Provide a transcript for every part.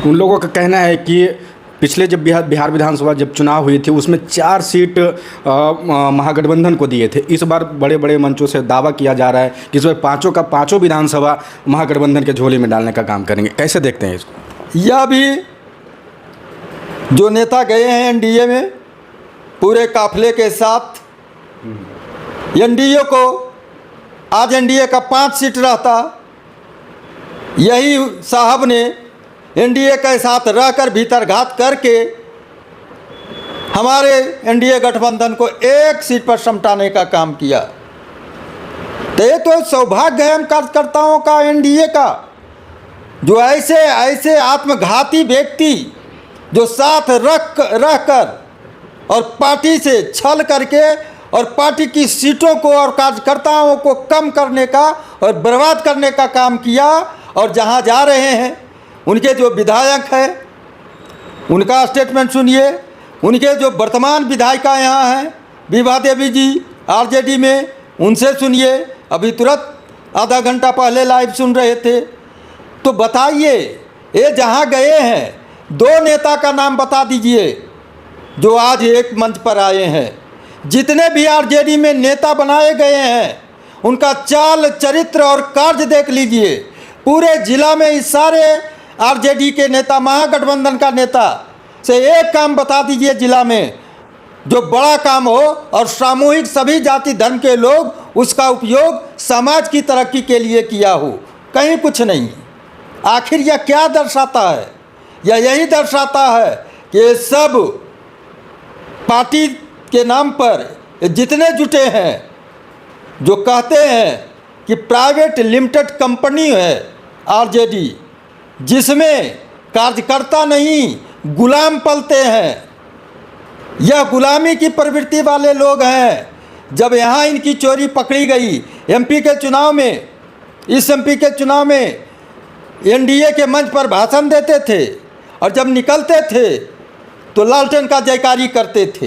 उन लोगों का कहना है कि पिछले जब बिहार विधानसभा जब चुनाव हुई थी उसमें 4 सीट महागठबंधन को दिए थे। इस बार बड़े बड़े मंचों से दावा किया जा रहा है कि इस बार पाँचों का पाँचों विधानसभा महागठबंधन के झोली में डालने का काम करेंगे। कैसे देखते हैं इसको? यह भी जो नेता गए हैं एनडीए में पूरे काफिले के साथ, एनडीए को आज एनडीए का 5 सीट रहता, यही साहब ने एनडीए के साथ रहकर भीतरघात करके हमारे एनडीए गठबंधन को 1 सीट पर समटाने का काम किया। तो ये तो सौभाग्य है हम कार्यकर्ताओं का, एनडीए का, जो ऐसे आत्मघाती व्यक्ति जो साथ रहकर और पार्टी से छल करके और पार्टी की सीटों को और कार्यकर्ताओं को कम करने का और बर्बाद करने का काम किया। और जहां जा रहे हैं उनके जो विधायक हैं उनका स्टेटमेंट सुनिए। उनके जो वर्तमान विधायिका यहाँ हैं विभा देवी जी आरजेडी में, उनसे सुनिए। अभी तुरंत आधा घंटा पहले लाइव सुन रहे थे। तो बताइए, ये जहाँ गए हैं 2 नेता का नाम बता दीजिए जो आज एक मंच पर आए हैं। जितने भी आरजेडी में नेता बनाए गए हैं उनका चाल चरित्र और कार्य देख लीजिए। पूरे जिला में इस सारे आरजेडी के नेता, महागठबंधन का नेता से एक काम बता दीजिए जिला में जो बड़ा काम हो और सामूहिक सभी जाति धर्म के लोग उसका उपयोग समाज की तरक्की के लिए किया हो। कहीं कुछ नहीं। आखिर यह क्या दर्शाता है? यह यही दर्शाता है कि सब पार्टी के नाम पर जितने जुटे हैं, जो कहते हैं कि प्राइवेट लिमिटेड कंपनी है आरजेडी, जिसमें कार्यकर्ता नहीं गुलाम पलते हैं। यह गुलामी की प्रवृत्ति वाले लोग हैं। जब यहाँ इनकी चोरी पकड़ी गई एमपी के चुनाव में, इस एमपी के चुनाव में एनडीए के मंच पर भाषण देते थे और जब निकलते थे तो लालटेन का जयकारी करते थे।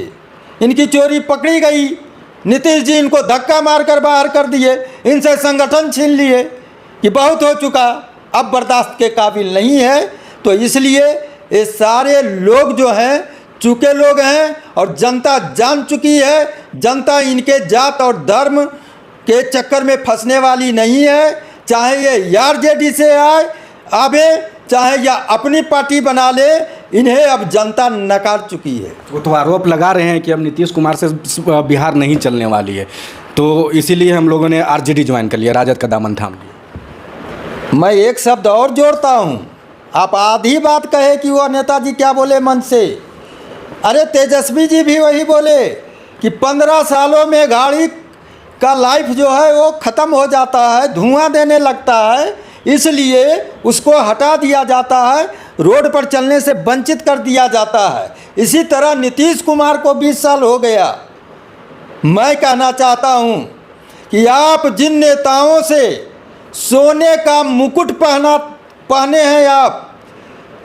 इनकी चोरी पकड़ी गई, नीतीश जी इनको धक्का मारकर बाहर कर दिए, इनसे संगठन छीन लिए कि बहुत हो चुका, अब बर्दाश्त के काबिल नहीं है। तो इसलिए ये सारे लोग जो हैं चूके लोग हैं और जनता जान चुकी है। जनता इनके जात और धर्म के चक्कर में फंसने वाली नहीं है। चाहे ये आरजेडी से आवे, चाहे या अपनी पार्टी बना ले, इन्हें अब जनता नकार चुकी है। वो तो आरोप लगा रहे हैं कि अब नीतीश कुमार से बिहार नहीं चलने वाली है, तो इसीलिए हम लोगों ने आरजेडी ज्वाइन कर लिया, राजद का दामन थाम लिया। मैं एक शब्द और जोड़ता हूँ। आप आधी बात कहे कि वो नेताजी क्या बोले मन से। अरे तेजस्वी जी भी वही बोले कि 15 सालों में गाड़ी का लाइफ जो है वो ख़त्म हो जाता है, धुआं देने लगता है, इसलिए उसको हटा दिया जाता है, रोड पर चलने से वंचित कर दिया जाता है। इसी तरह नीतीश कुमार को 20 साल हो गया। मैं कहना चाहता हूँ कि आप जिन नेताओं से सोने का मुकुट पहने हैं आप,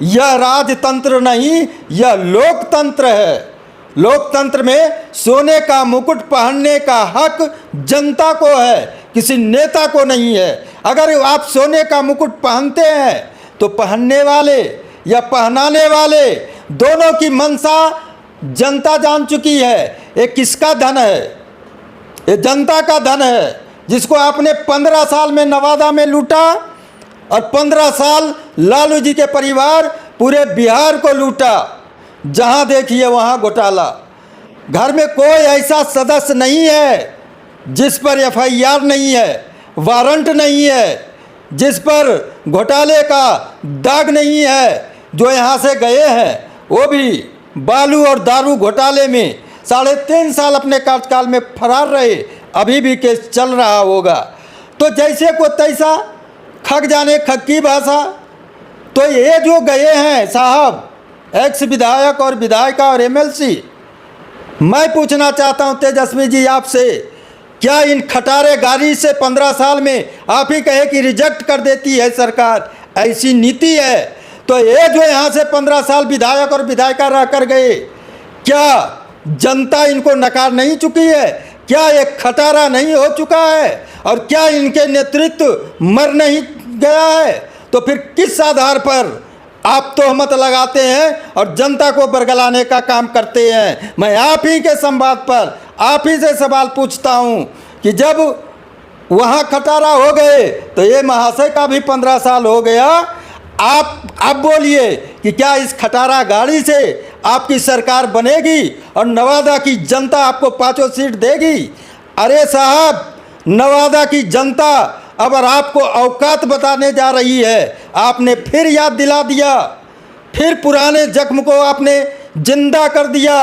यह राजतंत्र नहीं, यह लोकतंत्र है। लोकतंत्र में सोने का मुकुट पहनने का हक जनता को है, किसी नेता को नहीं है। अगर आप सोने का मुकुट पहनते हैं तो पहनने वाले या पहनाने वाले दोनों की मंशा जनता जान चुकी है। ये किसका धन है? ये जनता का धन है, जिसको आपने 15 साल में नवादा में लूटा और 15 साल लालू जी के परिवार पूरे बिहार को लूटा। जहां देखिए वहां घोटाला। घर में कोई ऐसा सदस्य नहीं है जिस पर एफआईआर नहीं है, वारंट नहीं है, जिस पर घोटाले का दाग नहीं है। जो यहाँ से गए हैं वो भी बालू और दारू घोटाले में 3.5 साल अपने कार्यकाल में फरार रहे, अभी भी केस चल रहा होगा। तो जैसे को तैसा, खग जाने खग की भाषा। तो ये जो गए हैं साहब, एक्स विधायक और विधायिका और एमएलसी, मैं पूछना चाहता हूं तेजस्वी जी आपसे, क्या इन खटारे गाड़ी से 15 साल में आप ही कहे कि रिजेक्ट कर देती है सरकार, ऐसी नीति है? तो ये जो यहाँ से 15 साल विधायक और विधायिका रह कर गए, क्या जनता इनको नकार नहीं चुकी है? क्या एक खटारा नहीं हो चुका है? और क्या इनके नेतृत्व मर नहीं गया है? तो फिर किस आधार पर आप तोहमत लगाते हैं और जनता को बरगलाने का काम करते हैं। मैं आप ही के संवाद पर आप ही से सवाल पूछता हूं कि जब वहां खटारा हो गए तो ये महाशय का भी 15 साल हो गया। आप बोलिए कि क्या इस खटारा गाड़ी से आपकी सरकार बनेगी और नवादा की जनता आपको 5 सीट देगी? अरे साहब, नवादा की जनता अब आपको औकात बताने जा रही है। आपने फिर याद दिला दिया, फिर पुराने जख्म को आपने जिंदा कर दिया।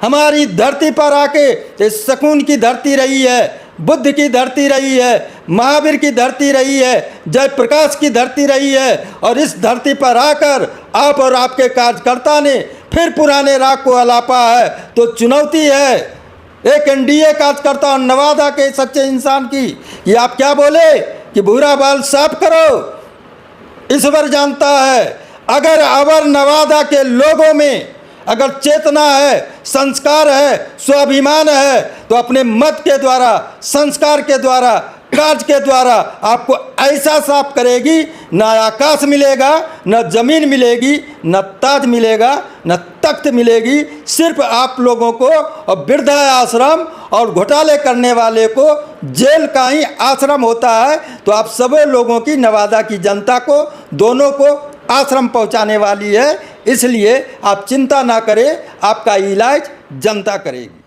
हमारी धरती पर आके ये सकून की धरती रही है, बुद्ध की धरती रही है, महावीर की धरती रही है, जयप्रकाश की धरती रही है, और इस धरती पर आकर आप और आपके कार्यकर्ता ने फिर पुराने राग को अलापा है। तो चुनौती है एक एनडीए कार्यकर्ता और नवादा के सच्चे इंसान की, ये आप क्या बोले कि भूरा बाल साफ करो। ईश्वर जानता है, अगर नवादा के लोगों में अगर चेतना है, संस्कार है, स्वाभिमान है, तो अपने मत के द्वारा, संस्कार के द्वारा, कार्य के द्वारा आपको ऐसा साफ करेगी, न आकाश मिलेगा, न जमीन मिलेगी, न ताज मिलेगा, न तख्त मिलेगी। सिर्फ आप लोगों को और वृद्धा आश्रम और घोटाले करने वाले को जेल का ही आश्रम होता है। तो आप सभी लोगों की, नवादा की जनता को, दोनों को आश्रम पहुंचाने वाली है। इसलिए आप चिंता ना करें, आपका इलाज जनता करेगी।